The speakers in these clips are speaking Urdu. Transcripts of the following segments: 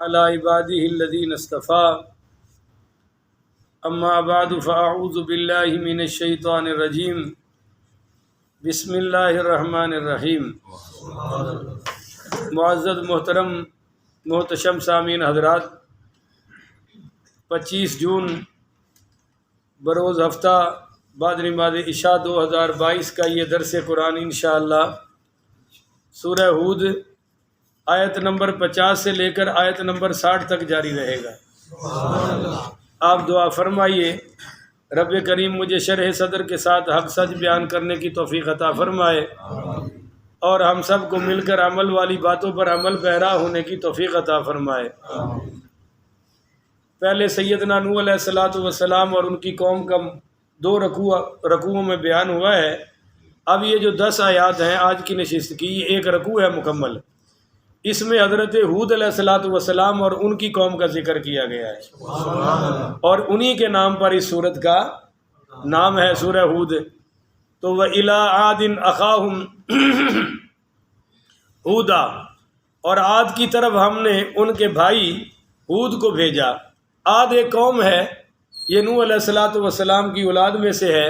على عباده الذين اصطفى اما بعد فاعوذ بالله من الشیطان الرجیم بسم اللہ الرحمن الرحیم۔ معزز محترم محتشم سامعین حضرات، 25 جون بروز ہفتہ بعد نماز عشاء 2022 کا یہ درس قرآن انشاءاللہ سورہ ہود آیت نمبر 50 سے لے کر آیت نمبر 60 تک جاری رہے گا۔ آپ دعا فرمائیے رب کریم مجھے شرح صدر کے ساتھ حق سچ بیان کرنے کی توفیق عطا فرمائے اور ہم سب کو مل کر عمل والی باتوں پر عمل پیرا ہونے کی توفیق عطا فرمائے۔ پہلے سیدنا نوح علیہ السلام اور ان کی قوم کا 2 رکوعوں میں بیان ہوا ہے۔ اب یہ جو 10 آیات ہیں آج کی نشست کی، یہ ایک رکوع ہے مکمل۔ اس میں حضرت ہود علیہ السلام اور ان کی قوم کا ذکر کیا گیا ہے، اور انہی کے نام پر اس سورت کا نام ہے سورہ ہود۔ تو وَإِلَىٰ عَادٍ أَخَاهُمْ ہودا، اور عاد کی طرف ہم نے ان کے بھائی ہود کو بھیجا۔ عاد ایک قوم ہے، یہ نوح علیہ السلام کی اولاد میں سے ہے۔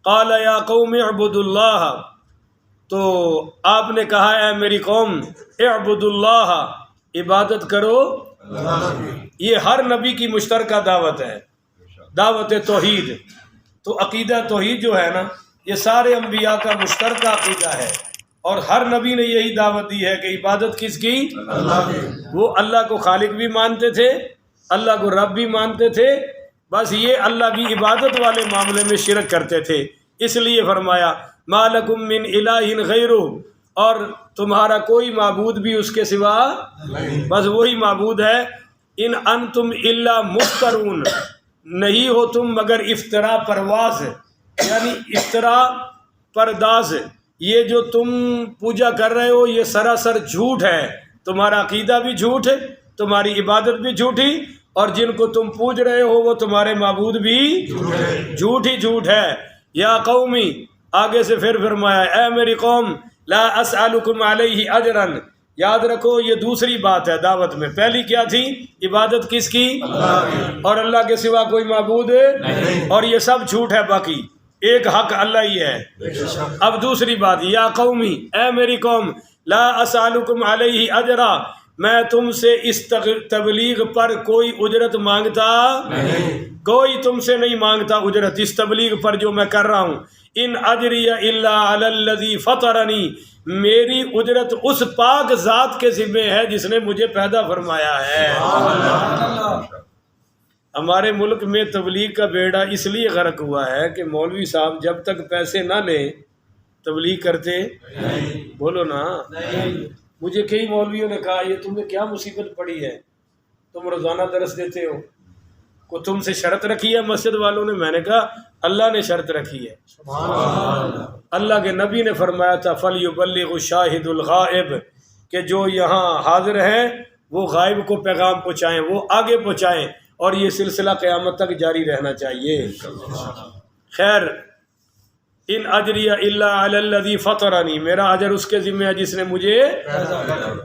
قال یا قوم اعبدوا اللہ، تو آپ نے کہا اے میری قوم اعبدوا اللہ، عبادت کرو۔ یہ ہر نبی کی مشترکہ دعوت ہے، دعوت توحید۔ تو عقیدہ توحید جو ہے نا، یہ سارے انبیاء کا مشترکہ عقیدہ ہے، اور ہر نبی نے یہی دعوت دی ہے کہ عبادت کس کی؟ اللہ کی۔ وہ اللہ کو خالق بھی مانتے تھے، اللہ کو رب بھی مانتے تھے، بس یہ اللہ کی عبادت والے معاملے میں شرک کرتے تھے۔ اس لیے فرمایا ما لکم من الہ غیرہ، اور تمہارا کوئی معبود بھی اس کے سوا بس وہی معبود ہے۔ ان انتم الا مفترون، نہیں ہو تم مگر افطرا پرواز، یعنی افطرا پرداز۔ یہ جو تم پوجا کر رہے ہو یہ سراسر جھوٹ ہے، تمہارا عقیدہ بھی جھوٹ ہے، تمہاری عبادت بھی جھوٹی، اور جن کو تم پوج رہے ہو وہ تمہارے معبود بھی جھوٹ ہی جھوٹ ہے۔ یا قومی، آگے سے پھر فرمایا اے میری قوم لا اسألکم علیہ اجرا، یاد رکھو یہ دوسری بات ہے دعوت میں۔ پہلی کیا تھی؟ عبادت کس کی؟ اللہ کی، اور اللہ کے سوا کوئی معبود نہیں، اور یہ سب جھوٹ ہے، باقی ایک حق اللہ ہی ہے۔ اب دوسری بات، یا قومی، اے میری قوم لا اسألکم علیہ اجرا، میں تم سے اس تبلیغ پر کوئی اجرت مانگتا نہیں، کوئی تم سے نہیں مانگتا اجرت اس تبلیغ پر جو میں کر رہا ہوں۔ ان اجری الا علی الذی فطرنی، میری اجرت اس پاک ذات کے ذمہ ہے جس نے مجھے پیدا فرمایا ہے۔ ہمارے ملک میں تبلیغ کا بیڑا اس لیے غرق ہوا ہے کہ مولوی صاحب جب تک پیسے نہ لیں تبلیغ کرتے نہیں۔ بولو نا، مجھے کئی مولویوں نے کہا یہ تمہیں کیا مصیبت پڑی ہے، تم روزانہ درس دیتے ہو، کو تم سے شرط رکھی ہے مسجد والوں نے؟ میں نے کہا اللہ نے شرط رکھی ہے۔ اللہ کے نبی نے فرمایا تھا فَلْيُبَلِّغُ الشَّاهِدُ الْغَائِبُ، کہ جو یہاں حاضر ہیں وہ غائب کو پیغام پہنچائیں، وہ آگے پہنچائیں، اور یہ سلسلہ قیامت تک جاری رہنا چاہیے۔ خیر، ان اجری الا علی الذی فطرنی، میرا اجر اس کے ذمہ ہے جس نے مجھے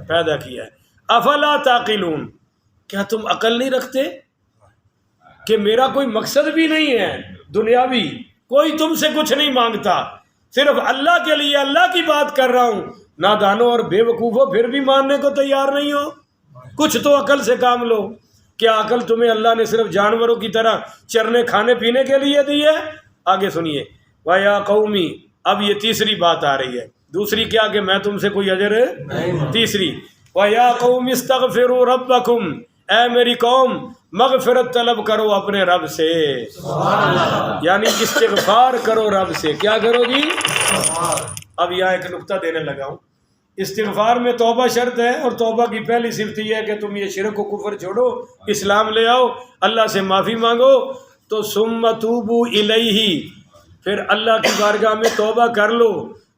پیدا کیا ہے۔ افلا تعقلون، کیا تم عقل نہیں رکھتے کہ میرا کوئی مقصد بھی نہیں ہے دنیاوی، کوئی تم سے کچھ نہیں مانگتا، صرف اللہ کے لیے اللہ کی بات کر رہا ہوں۔ نادانوں اور بے وقوفوں پھر بھی ماننے کو تیار نہیں ہو، کچھ تو عقل سے کام لو۔ کیا عقل تمہیں اللہ نے صرف جانوروں کی طرح چرنے کھانے پینے کے لیے دی ہے؟ آگے سنیے وَيَا قَوْمِ، اب یہ تیسری بات آ رہی ہے۔ دوسری کیا کہ میں تم سے کوئی اجر نہیں۔ تیسری وَيَا قَوْمِ اسْتَغْفِرُوا رَبَّكُمْ، اے میری قوم مغفرت طلب کرو اپنے رب سے، یعنی استغفار کرو رب سے۔ کیا کرو جی؟ اب یہاں ایک نقطہ دینے لگا ہوں۔ استغفار میں توبہ شرط ہے، اور توبہ کی پہلی صفت یہ ہے کہ تم یہ شرک و کفر چھوڑو، اسلام لے آؤ، اللہ سے معافی مانگو۔ تو ثم توبوا الیہ، پھر اللہ کی بارگاہ میں توبہ کر لو،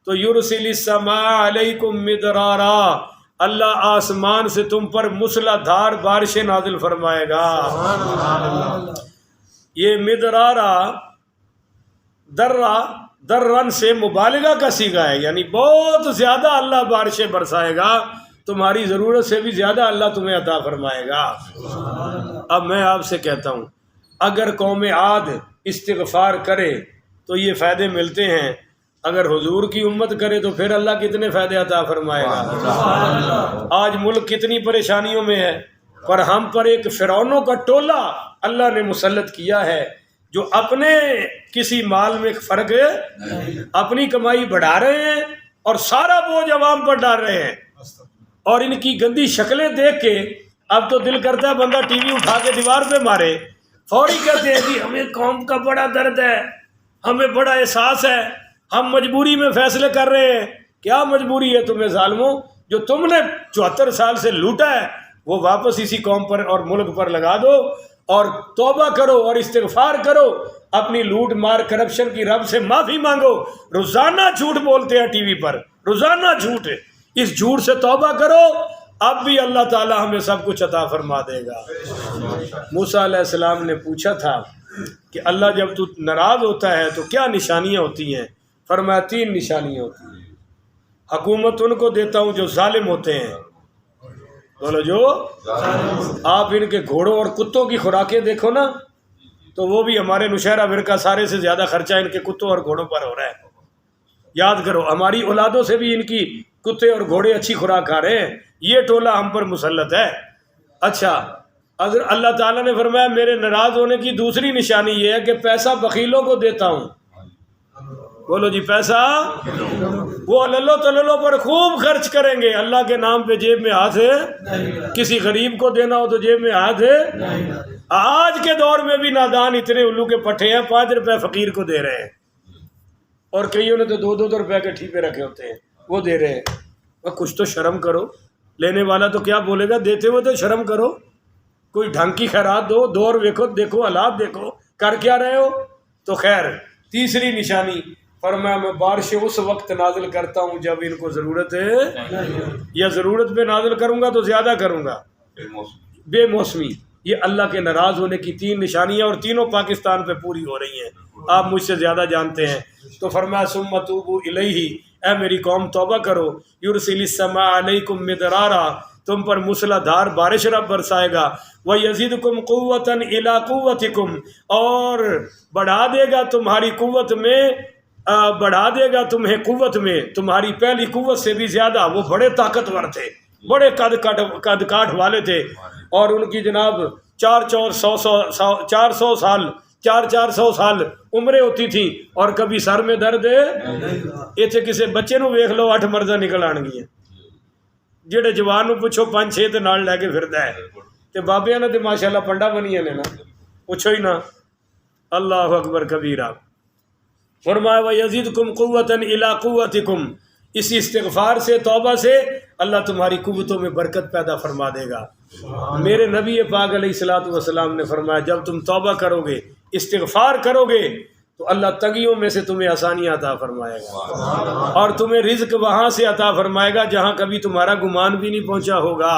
تو یرسل السماء علیکم مدرارا، اللہ آسمان سے تم پر مسلح دھار بارشیں نازل فرمائے گا۔ یہ مدرارا درن سے مبالغہ کا صیغہ ہے، یعنی بہت زیادہ اللہ بارشیں برسائے گا۔ تمہاری ضرورت سے بھی زیادہ اللہ تمہیں عطا فرمائے گا۔ اب میں آپ سے کہتا ہوں، اگر قوم عاد استغفار کرے تو یہ فائدے ملتے ہیں، اگر حضور کی امت کرے تو پھر اللہ کتنے فائدے عطا فرمائے گا۔ آج ملک کتنی پریشانیوں میں ہے، پر ہم پر ایک فرعونوں کا ٹولہ اللہ نے مسلط کیا ہے جو اپنے کسی مال میں فرق اپنی کمائی بڑھا رہے ہیں اور سارا بوجھ عوام پر ڈال رہے ہیں، اور ان کی گندی شکلیں دیکھ کے اب تو دل کرتا ہے بندہ ٹی وی اٹھا کے دیوار پہ مارے، فوری کہتے ہیں کہ ہمیں قوم کا بڑا درد ہے، ہمیں بڑا احساس ہے، ہم مجبوری میں فیصلے کر رہے ہیں۔ کیا مجبوری ہے تمہیں ظالموں؟ جو تم نے 74 سال سے لوٹا ہے وہ واپس اسی قوم پر اور ملک پر لگا دو، اور توبہ کرو اور استغفار کرو، اپنی لوٹ مار کرپشن کی رب سے معافی مانگو۔ روزانہ جھوٹ بولتے ہیں ٹی وی پر، روزانہ جھوٹ، اس جھوٹ سے توبہ کرو، اب بھی اللہ تعالی ہمیں سب کچھ عطا فرما دے گا۔ موسیٰ علیہ السلام نے پوچھا تھا کہ اللہ جب تو ناراض ہوتا ہے تو کیا نشانیاں ہوتی ہیں؟ فرمایا 3 نشانیاں ہوتی ہیں۔ حکومت ان کو دیتا ہوں جو ظالم ہوتے ہیں، بولو جو آپ ان کے گھوڑوں اور کتوں کی خوراکیں دیکھو نا، تو وہ بھی ہمارے نشہرہ فرقہ سارے سے زیادہ خرچہ ان کے کتوں اور گھوڑوں پر ہو رہا ہے۔ یاد کرو ہماری اولادوں سے بھی ان کی کتے اور گھوڑے اچھی خوراک کھا رہے ہیں، یہ ٹولہ ہم پر مسلط ہے۔ اچھا، اگر اللہ تعالیٰ نے فرمایا میرے ناراض ہونے کی دوسری نشانی یہ ہے کہ پیسہ بخیلوں کو دیتا ہوں۔ بولو جی، پیسہ وہ للو تللو پر خوب خرچ کریں گے، اللہ کے نام پہ جیب میں ہاتھ ہے، کسی غریب کو دینا ہو تو جیب میں ہاتھ ہے۔ آج کے دور میں بھی نادان اتنے الو کے پٹھے ہیں، 5 روپے فقیر کو دے رہے ہیں، اور کئیوں نے تو 2-2 روپے کے ٹھیپے رکھے ہوتے ہیں، وہ دے رہے ہیں۔ کچھ تو شرم کرو، لینے والا تو کیا بولے گا، دیتے ہوئے تو شرم کرو، کوئی ڈھنگ کی خیرات دو، دور دیکھو حالات دیکھو، کر کیا رہے ہو۔ تو خیر، تیسری نشانی فرمایا میں بارشیں اس وقت نازل کرتا ہوں جب ان کو ضرورت ہے، یا ضرورت پہ نازل کروں گا تو زیادہ کروں گا، بے موسمی۔ یہ اللہ کے ناراض ہونے کی 3 نشانیاں، اور تینوں پاکستان پہ پوری ہو رہی ہیں، آپ مجھ سے زیادہ جانتے ہیں۔ تو فرمایا ثم توبوا الیہ، اے میری قوم توبہ کرو، یرسل السماء علیکم مدرارا، تم پر موسلا دھار بارش رب برسائے گا، وَيَزِدْكُمْ قُوَّةً إِلَىٰ قُوَّتِكُمْ، اور بڑھا دے گا تمہاری قوت میں، بڑھا دے گا تمہیں قوت میں، تمہاری پہلی قوت سے بھی زیادہ۔ وہ بڑے طاقتور تھے، بڑے قد کاٹ والے تھے، اور ان کی جناب 400 سال عمریں ہوتی تھیں، اور کبھی سر میں درد ایتھے کسی بچے نو ویکھ لو 8 مرضاں نکل آن گیا، جہے جوان نو پوچھو 5-6 تے نال لے کے پھردا ہے، تے بابیاں نے تے ماشاءاللہ پنڈا بنیاں نے نا، پوچھو ہی نا۔ اللہ اکبر کبیرہ۔ فرمایا وَيَزِدْكُمْ قُوَّةً إِلَىٰ قُوَّتِكُمْ، اسی استغفار سے، توبہ سے اللہ تمہاری قوتوں میں برکت پیدا فرما دے گا۔ میرے نبی پاک علیہ الصلوۃ والسلام نے فرمایا جب تم توبہ کرو گے، استغفار کرو گے، تو اللہ تنگیوں میں سے تمہیں آسانیاں عطا فرمائے گا، اور تمہیں رزق وہاں سے عطا فرمائے گا جہاں کبھی تمہارا گمان بھی نہیں پہنچا ہوگا۔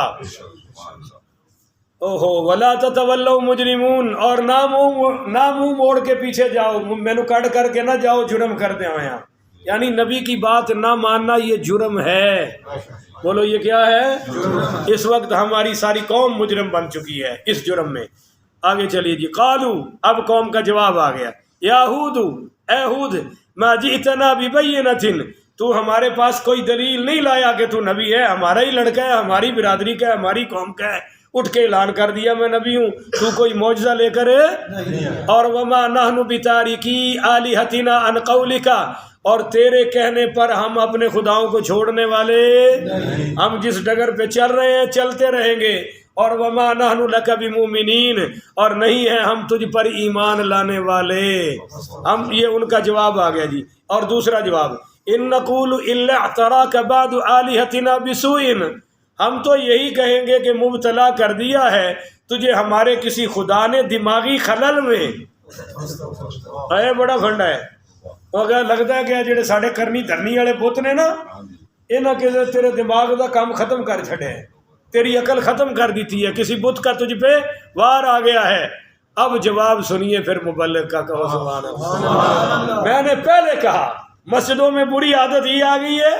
اوہو ولا تتولوا مجرمون، اور نہ منہ موڑ کے پیچھے جاؤ، مینو کٹ کر کے نہ جاؤ جرم کرتے ہوئے، یعنی نبی کی بات نہ ماننا یہ جرم ہے۔ بولو یہ کیا ہے؟ اس وقت ہماری ساری قوم مجرم بن چکی ہے اس جرم میں۔ آگے چلیے جی، قالو، اب قوم کا جواب آ گیا، یا ہود، اے ہود، ما جئتنا ببینۃ، تو ہمارے پاس کوئی دلیل نہیں لایا کہ تو نبی ہے، ہمارا ہی لڑکا ہے، ہماری برادری کا ہے، ہماری قوم کا ہے، اٹھ کے اعلان کر دیا میں نبی ہوں، تو کوئی معجزہ لے کر اور وما نحن بتارکی آلہتنا عن قولک، اور تیرے کہنے پر ہم اپنے خداؤں کو چھوڑنے والے، ہم جس ڈگر پہ چل رہے ہیں چلتے رہیں گے، اور وما نحن لک بمؤمنین، اور نہیں ہے ہم تجھ پر ایمان لانے والے۔ ہم، یہ ان کا جواب آ گیا جی۔ اور دوسرا جواب، ان نقول الا اعتراک بعض آلہتنا بسوء، ہم تو یہی کہیں گے کہ مبتلا کر دیا ہے تجھے ہمارے کسی خدا نے دماغی خلل میں۔ اے بڑا فنڈا ہے، اگر لگتا ہے کہ جڑے ساڈے کرنی دھرنی والے بت نے نا، انہاں کے تیرے دماغ دا کام ختم کر چھڑے ہے، تیری عقل ختم کر دیتی ہے، کسی بت کا تجھ پہ وار آ گیا ہے۔ اب جواب سنیے پھر مبلغ کا، کہو سبحان اللہ۔ میں نے پہلے کہا مسجدوں میں بری عادت ہی آ گئی ہے،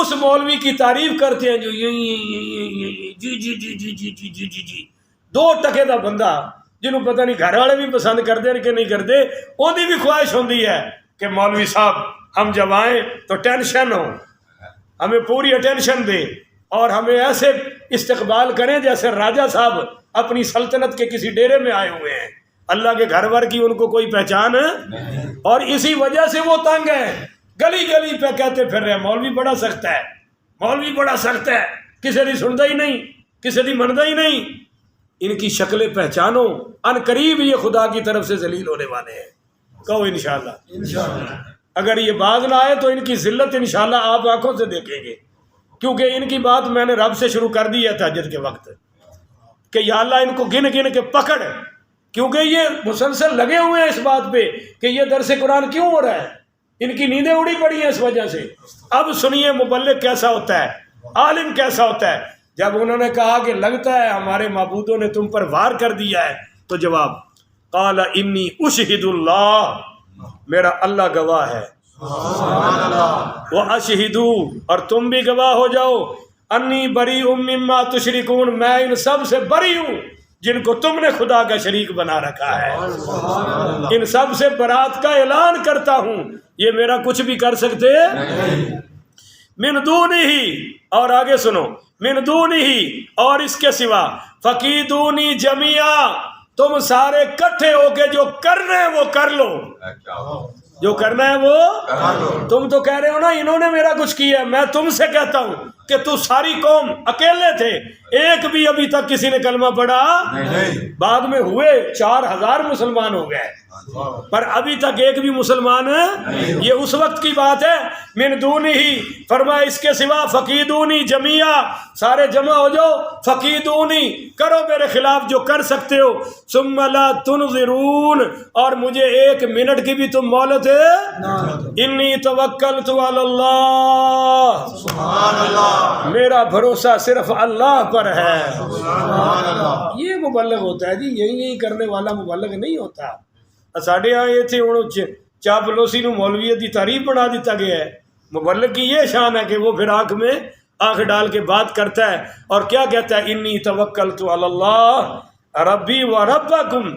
اس مولوی کی تعریف کرتے ہیں جو جی جی جی جی جی جی جی جی جی 2 ٹکے دا بندہ جنہوں پتہ نہیں گھر والے بھی پسند کرتے ہیں کہ نہیں کرتے، وہی بھی خواہش ہوتی ہے کہ مولوی صاحب ہم جب آئیں تو ٹینشن ہو، ہمیں پوری اٹینشن دے اور ہمیں ایسے استقبال کریں جیسے راجہ صاحب اپنی سلطنت کے کسی ڈیرے میں آئے ہوئے ہیں، اللہ کے گھر ور کی ان کو کوئی پہچان ہے، اور اسی وجہ سے وہ تنگ ہے، گلی گلی پہ کہتے پھر رہے مولوی بڑا سخت ہے، مولوی بڑا سخت ہے، کسی دی سنتا ہی نہیں، کسی دی منتا ہی نہیں۔ ان کی شکلیں پہچانو، ان قریب یہ خدا کی طرف سے ذلیل ہونے والے ہیں، کہو انشاءاللہ۔ اگر یہ باز نہ آئے تو ان کی ذلت انشاءاللہ آپ آنکھوں سے دیکھیں گے، کیونکہ ان کی بات میں نے رب سے شروع کر دی ہے تہجد کے وقت کہ یا اللہ ان کو گن گن کے پکڑ، کیونکہ یہ مسلسل لگے ہوئے ہیں اس بات پہ کہ یہ درس قرآن کیوں ہو رہا ہے، ان کی نیندیں اڑی پڑی ہیں اس وجہ سے۔ اب سنیے مبلغ کیسا ہوتا ہے، عالم کیسا ہوتا ہے۔ جب انہوں نے کہا کہ لگتا ہے ہمارے معبودوں نے تم پر وار کر دیا ہے، تو جواب قال انی اشہد اللہ، میرا اللہ گواہ ہے، واشہدو، اور تم بھی گواہ ہو جاؤ، انی بریء مما تشرکون، میں ان سب سے بری ہوں جن کو تم نے خدا کا شریک بنا رکھا ہے، ان سب سے برات کا اعلان کرتا ہوں، یہ میرا کچھ بھی کر سکتے من دونہ، اور آگے سنو، من دونہ، اور اس کے سوا، فقیدونی جمیعا، تم سارے کٹھے ہو کے جو کرنا ہے وہ کر لو، جو کرنا ہے وہ، تم تو کہہ رہے ہو نا انہوں نے میرا کچھ کیا ہے، میں تم سے کہتا ہوں کہ تو ساری قوم اکیلے تھے، ایک بھی ابھی تک کسی نے کلمہ پڑھا بعد میں ہوئے 4000 مسلمان ہو گئے، پر ابھی تک ایک بھی مسلمان یہ اس وقت کی بات ہے۔ من دونہ ہی فرمایا اس کے سوا، فقیدونی جمیعا، سارے جمع ہو جاؤ، فقیدونی، کرو میرے خلاف جو کر سکتے ہو، ثم لا تنظرون، اور مجھے 1 منٹ کی بھی تم مہلت ہے، انی توکلت علی اللہ، سبحان اللہ، میرا بھروسہ صرف اللہ پر ہے۔ یہ مبلغ ہوتا ہے جی، یہی کرنے والا مبلغ نہیں ہوتا۔ ساڈے ہاں یہ تھے ہوں چاپلوسی نو مولویت کی تعریف بنا دیتا گیا ہے۔ مبلغ کی یہ شان ہے کہ وہ پھر آنکھ میں آنکھ ڈال کے بات کرتا ہے، اور کیا کہتا ہے، انی توکلت علی اللہ ربی و ربکم،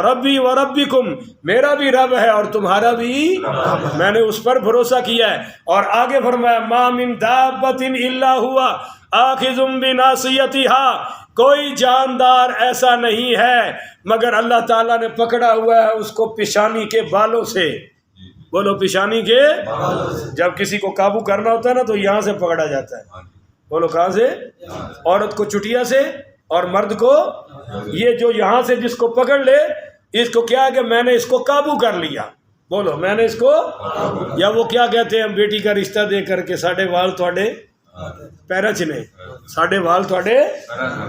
ربی و ربکم، میرا بھی رب ہے اور تمہارا بھی، میں نے اس پر بھروسہ کیا ہے۔ اور آگے فرمایا، ما من دابۃ الا ہوا آخذ بناصیتها، کوئی جاندار ایسا نہیں ہے مگر اللہ تعالیٰ نے پکڑا ہوا ہے اس کو پیشانی کے بالوں سے، بولو پیشانی کے، جب کسی کو قابو کرنا ہوتا ہے نا تو یہاں سے پکڑا جاتا ہے، بولو کہاں سے، عورت کو چٹیا سے اور مرد کو، یہ جو یہاں سے جس کو پکڑ لے اس کو کیا ہے کہ میں نے اس کو قابو کر لیا، بولو میں نے اس کو، یا وہ کیا کہتے ہیں بیٹی کا رشتہ دے کر کے ساڈے وال تھوڑے پیرا چنے، ساڈے وال تھوڑے،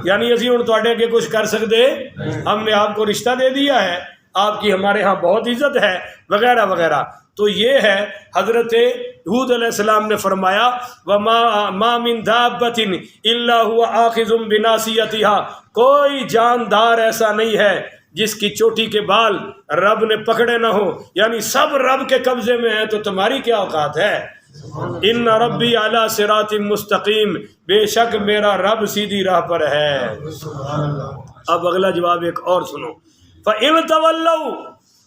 یعنی اسی ہوں تھوڑے کے کچھ کر سکتے، ہم نے آپ کو رشتہ دے دیا ہے، آپ کی ہمارے ہاں بہت عزت ہے، وغیرہ وغیرہ۔ تو یہ ہے حضرت ہود علیہ السلام نے فرمایا، وَمَا مِن دَابَّةٍ إِلَّا هُوَ آخِذٌ بِنَاصِيَتِهَا، کوئی جاندار ایسا نہیں ہے جس کی چوٹی کے بال رب نے پکڑے نہ ہو، یعنی سب رب کے قبضے میں ہیں، تو تمہاری کیا اوقات ہے۔ ان ربی علی صراط مستقیم، بے شک میرا رب سیدھی راہ پر ہے۔ اب اگلا جواب ایک اور سنو، فَإِن تَوَلَّوْا،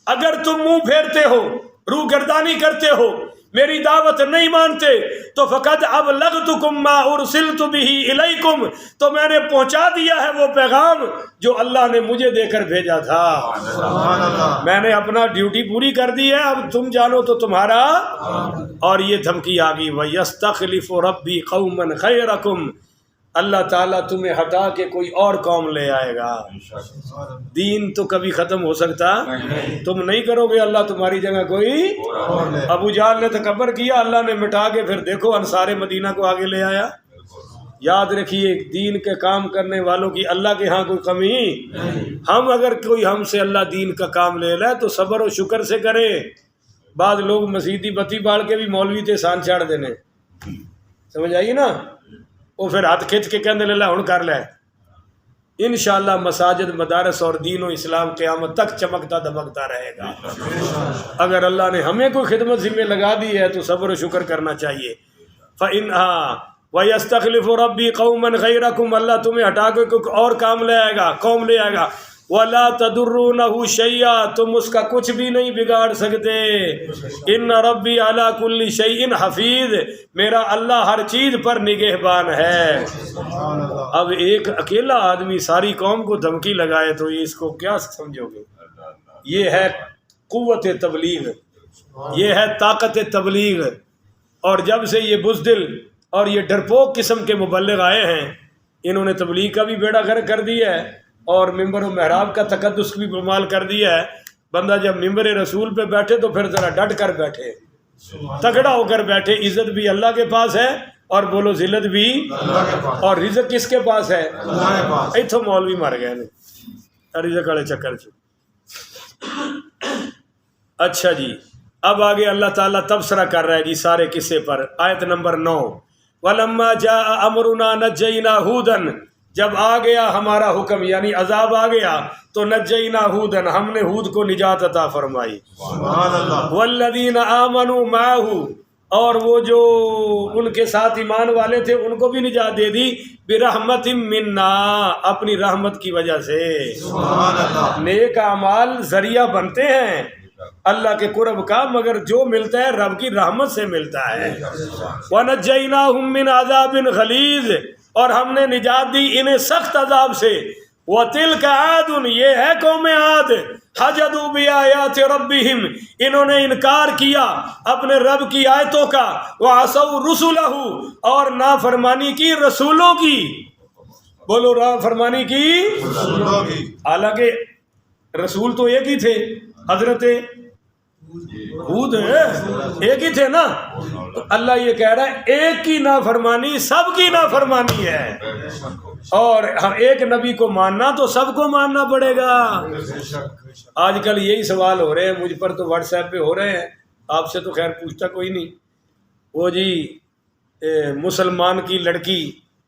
اگر تم منہ پھیرتے ہو، روح گردانی کرتے ہو، میری دعوت نہیں مانتے، تو فقط ابلغتکم ما ارسلت به الیکم، تو میں نے پہنچا دیا ہے وہ پیغام جو اللہ نے مجھے دے کر بھیجا تھا، میں نے اپنا ڈیوٹی پوری کر دی ہے، اب تم جانو تو تمہارا۔ اور یہ دھمکی آ گئی، وَيَسْتَخْلِفُ رَبِّي قَوْمًا خَيْرَكُمْ، اللہ تعالیٰ تمہیں ہٹا کے کوئی اور قوم لے آئے گا۔ دین تو کبھی ختم ہو سکتا تم نہیں کرو گے، اللہ تمہاری جگہ کوئی، ابو جہل نے تکبر کیا، اللہ نے مٹا کے پھر دیکھو انصار مدینہ کو آگے لے آیا۔ یاد رکھیے دین کے کام کرنے والوں کی اللہ کے ہاں کوئی کمی، ہم اگر کوئی ہم سے اللہ دین کا کام لے لے تو صبر و شکر سے کرے۔ بعض لوگ مسیحی بتی باڑ کے بھی مولوی تے سان چاڑ دینے، سمجھ آئیے نا، وہ پھر ہاتھ کھچ کے کہنے لے ہن کر لے۔ انشاءاللہ مساجد، مدارس اور دین و اسلام قیامت تک چمکتا دمکتا رہے گا۔ اگر اللہ نے ہمیں کوئی خدمت ذمہ لگا دی ہے تو صبر و شکر کرنا چاہیے۔ وَيَسْتَخْلِفُ رَبِّي قَوْمًا غَيْرَكُمْ، اللہ تمہیں ہٹا کے کوئی اور کام لے آئے گا، قوم لے آئے گا۔ وَلَا تَضُرُّونَهُ شَيْئًا، تم اس کا کچھ بھی نہیں بگاڑ سکتے۔ إِنَّ رَبِّي عَلَى كُلِّ شَيْءٍ حَفِيظٌ، میرا اللہ ہر چیز پر نگہبان ہے۔ اب ایک اکیلا آدمی ساری قوم کو دھمکی لگائے تو اس کو کیا سمجھو گے؟ یہ ہے قوت تبلیغ، یہ ہے طاقت تبلیغ۔ اور جب سے یہ بزدل اور یہ ڈرپوک قسم کے مبلغ آئے ہیں، انہوں نے تبلیغ کا بھی بیڑا غرق کر دیا ہے اور ممبر و محراب کا تقدس بھی بمال کر دیا ہے۔ بندہ جب ممبر رسول پہ بیٹھے تو پھر ذرا ڈٹ کر بیٹھے، تگڑا ہو کر بیٹھے۔ عزت بھی اللہ کے پاس ہے اور بولو ذلت بھی اللہ کے پاس، اور رزق کس کے پاس ہے؟ اللہ کے پاس۔ ایتھوں مولوی مر گئے نے رزق والے چکر سے۔ اچھا جی، اب آگے اللہ تعالیٰ تبصرہ کر رہا ہے جی سارے قصے پر۔ آیت نمبر 9، وَلَمَّا جَاءَ أَمْرُنَا نَجَّيْنَا هُودًا، جب آ گیا ہمارا حکم یعنی عذاب آ گیا تو نجینا ہودن، ہم نے ہود کو نجات عطا فرمائی۔ سبحان اللہ۔ والذین آمنوا معہ، اور وہ جو ان کے ساتھ ایمان والے تھے ان کو بھی نجات دے دی، برحمت منا، اپنی رحمت کی وجہ سے۔ سبحان اللہ۔ نیک اعمال ذریعہ بنتے ہیں اللہ کے قرب کا، مگر جو ملتا ہے رب کی رحمت سے ملتا ہے۔ وَنَجَّيْنَاهُم مِّنْ عَذَابٍ غَلِيظٍ، اور ہم نے نجات دی انہیں سخت عذاب سے۔ وَتِلْكَ عَادٌ، یہ ہے قوم عاد، حجدوا بِآیاتِ رَبِّهِمْ، انہوں نے انکار کیا اپنے رب کی آیتوں کا، وَعَصَوْا رُسُلَهُ، اور نافرمانی کی رسولوں کی۔ بولو نافرمانی کی رسولوں کی۔ حالانکہ رسول تو ایک ہی تھے، حضرت ہود ایک ہی تھے نا، تو اللہ یہ کہہ رہا ہے ایک کی نافرمانی سب کی نافرمانی ہے، اور ایک نبی کو ماننا تو سب کو ماننا پڑے گا۔ آج کل یہی سوال ہو رہے ہیں مجھ پر، تو واٹس ایپ پہ ہو رہے ہیں، آپ سے تو خیر پوچھتا کوئی نہیں۔ وہ جی مسلمان کی لڑکی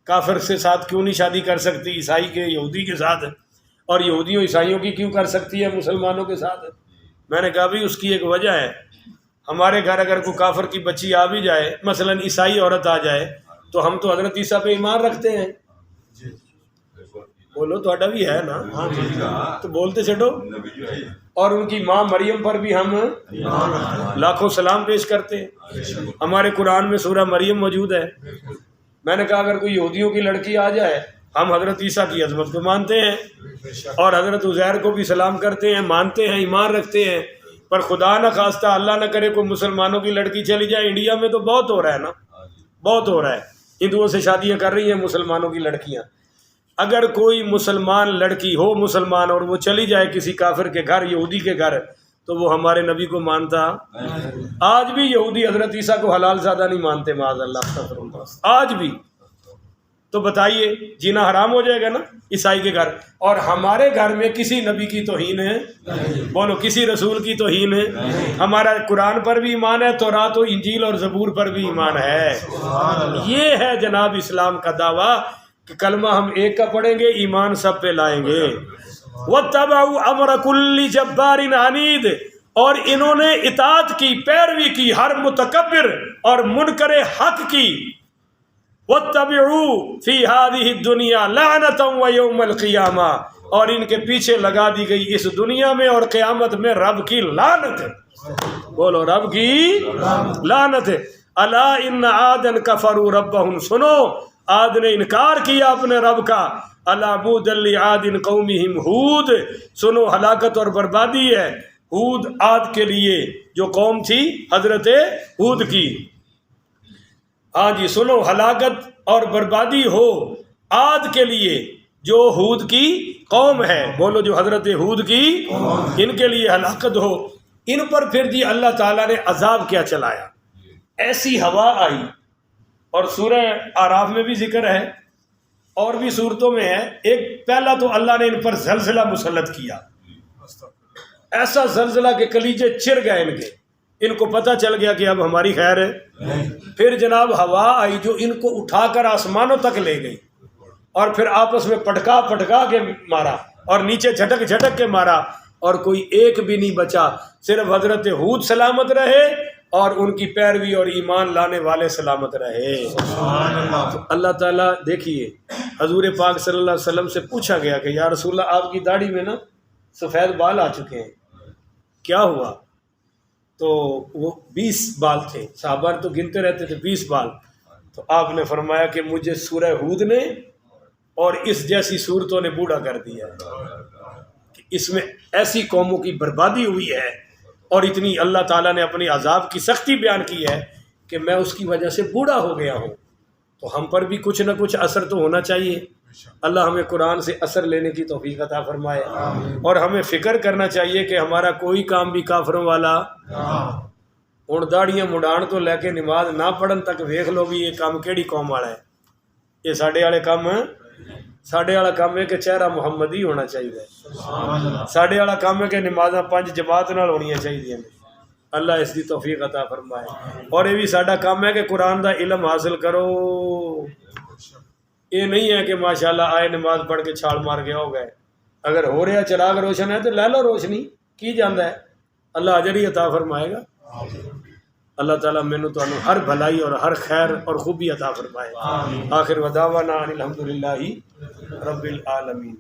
کافر سے ساتھ کیوں نہیں شادی کر سکتی، عیسائی کے یہودی کے ساتھ، اور یہودیوں عیسائیوں کی کیوں کر سکتی ہے مسلمانوں کے ساتھ؟ میں نے کہا بھی اس کی ایک وجہ ہے، ہمارے گھر اگر کوئی کافر کی بچی آ بھی جائے، مثلا عیسائی عورت آ جائے، تو ہم تو حضرت عیسیٰ پہ ایمان رکھتے ہیں۔ بولو تو بھی ہے نا، تو بولتے چھٹو۔ اور ان کی ماں مریم پر بھی ہم لاکھوں سلام پیش کرتے ہیں، ہمارے قرآن میں سورہ مریم موجود ہے۔ میں نے کہا اگر کوئی یہودیوں کی لڑکی آ جائے، ہم حضرت عیسیٰ کی عظمت کو مانتے ہیں اور حضرت عزیر کو بھی سلام کرتے ہیں، مانتے ہیں، ایمان رکھتے ہیں، پر خدا نہ خواستہ اللہ نہ کرے کوئی مسلمانوں کی لڑکی چلی جائے، انڈیا میں تو بہت ہو رہا ہے نا، بہت ہو رہا ہے، ہندوؤں سے شادیاں کر رہی ہیں مسلمانوں کی لڑکیاں۔ اگر کوئی مسلمان لڑکی ہو مسلمان اور وہ چلی جائے کسی کافر کے گھر، یہودی کے گھر، تو وہ ہمارے نبی کو مانتا؟ آج بھی یہودی حضرت عیسیٰ کو حلال زیادہ نہیں مانتے، معاذ اللہ، آج بھی۔ تو بتائیے جینا حرام ہو جائے گا نا عیسائی کے گھر، اور ہمارے گھر میں کسی نبی کی توہین ہے؟ بولو کسی رسول کی توہین ہے؟ ہمارا قرآن پر بھی ایمان ہے، تورات و انجیل اور زبور پر بھی ایمان ہے۔ یہ ہے جناب اسلام کا دعویٰ کہ کلمہ ہم ایک کا پڑھیں گے، ایمان سب پہ لائیں گے۔ وَاتَّبَعُوا أَمْرَ كُلِّ جَبَّارٍ عَنِيدٍ، اور انہوں نے اطاعت کی، پیروی کی ہر متکبر اور منکر حق کی۔ وَاتَّبِعُوا فِي هَذِهِ الدُّنْيَا لَعْنَةً وَيَوْمَ الْقِيَامَةِ، اور ان کے پیچھے لگا دی گئی اس دنیا میں اور قیامت میں رب کی لعنت۔ بولو رب کی لعنت۔ الا ان عادا كفروا ربهم، سنو عاد نے انکار کیا اپنے رب کا۔ الا بعدا لعاد قومهم ہود، سنو ہلاکت اور بربادی ہے ہود عاد کے لیے جو قوم تھی حضرت ہود کی۔ ہاں جی، سنو ہلاکت اور بربادی ہو عاد کے لیے جو ہود کی قوم ہے، بولو جو حضرت ہود کی، ان کے لیے ہلاکت ہو۔ ان پر پھر جی اللہ تعالیٰ نے عذاب کیا چلایا، ایسی ہوا آئی، اور سورہ اعراف میں بھی ذکر ہے اور بھی صورتوں میں ہے۔ ایک پہلا تو اللہ نے ان پر زلزلہ مسلط کیا، ایسا زلزلہ کہ کلیجے چر گئے ان کے، ان کو پتہ چل گیا کہ اب ہماری خیر ہے۔ پھر جناب ہوا آئی جو ان کو اٹھا کر آسمانوں تک لے گئی، اور پھر آپس میں پٹکا پٹکا کے مارا اور نیچے جھٹک جھٹک کے مارا، اور کوئی ایک بھی نہیں بچا، صرف حضرت ہود سلامت رہے اور ان کی پیروی اور ایمان لانے والے سلامت رہے۔ تو اللہ تعالیٰ دیکھیے حضور پاک صلی اللہ علیہ وسلم سے پوچھا گیا کہ یا رسول اللہ آپ کی داڑھی میں نا سفید بال آ چکے ہیں، کیا ہوا؟ تو وہ 20 بال تھے، صحابہ تو گنتے رہتے تھے 20 بال۔ تو آپ نے فرمایا کہ مجھے سورہ ہود نے اور اس جیسی صورتوں نے بوڑھا کر دیا، کہ اس میں ایسی قوموں کی بربادی ہوئی ہے اور اتنی اللہ تعالیٰ نے اپنی عذاب کی سختی بیان کی ہے کہ میں اس کی وجہ سے بوڑھا ہو گیا ہوں۔ تو ہم پر بھی کچھ نہ کچھ اثر تو ہونا چاہیے۔ اللہ ہمیں قرآن سے اثر لینے کی توفیق عطا فرمائے، اور ہمیں فکر کرنا چاہیے کہ ہمارا کوئی کام بھی کافروں والا ہن داڑیاں مڈان تو لے کے نماز نہ پڑھن تک ویکھ لو بھی یہ کام کیڑی قوم والا ہے۔ یہ ساڈے والا کام ہے کہ چہرہ محمدی ہونا چاہیے، ساڈے والا کام ہے کہ نمازاں 5 جماعت نال ہونیاں چاہیے۔ اللہ اس کی توفیق عطا فرمائے۔ اور یہ بھی ساڈا کام ہے کہ قرآن دا علم حاصل کرو۔ یہ نہیں ہے کہ ماشاءاللہ آئے نماز پڑھ کے چھال مار کے ہو گئے، اگر ہو رہا چراغ روشن ہے تو لے لو روشنی، کی جاندہ ہے، اللہ اجر ہی عطا فرمائے گا۔ اللہ تعالیٰ مینوں تانوں ہر بھلائی اور ہر خیر اور خوبی عطا فرمائے۔ آخر ودعوانا ان الحمدللہ رب العالمین۔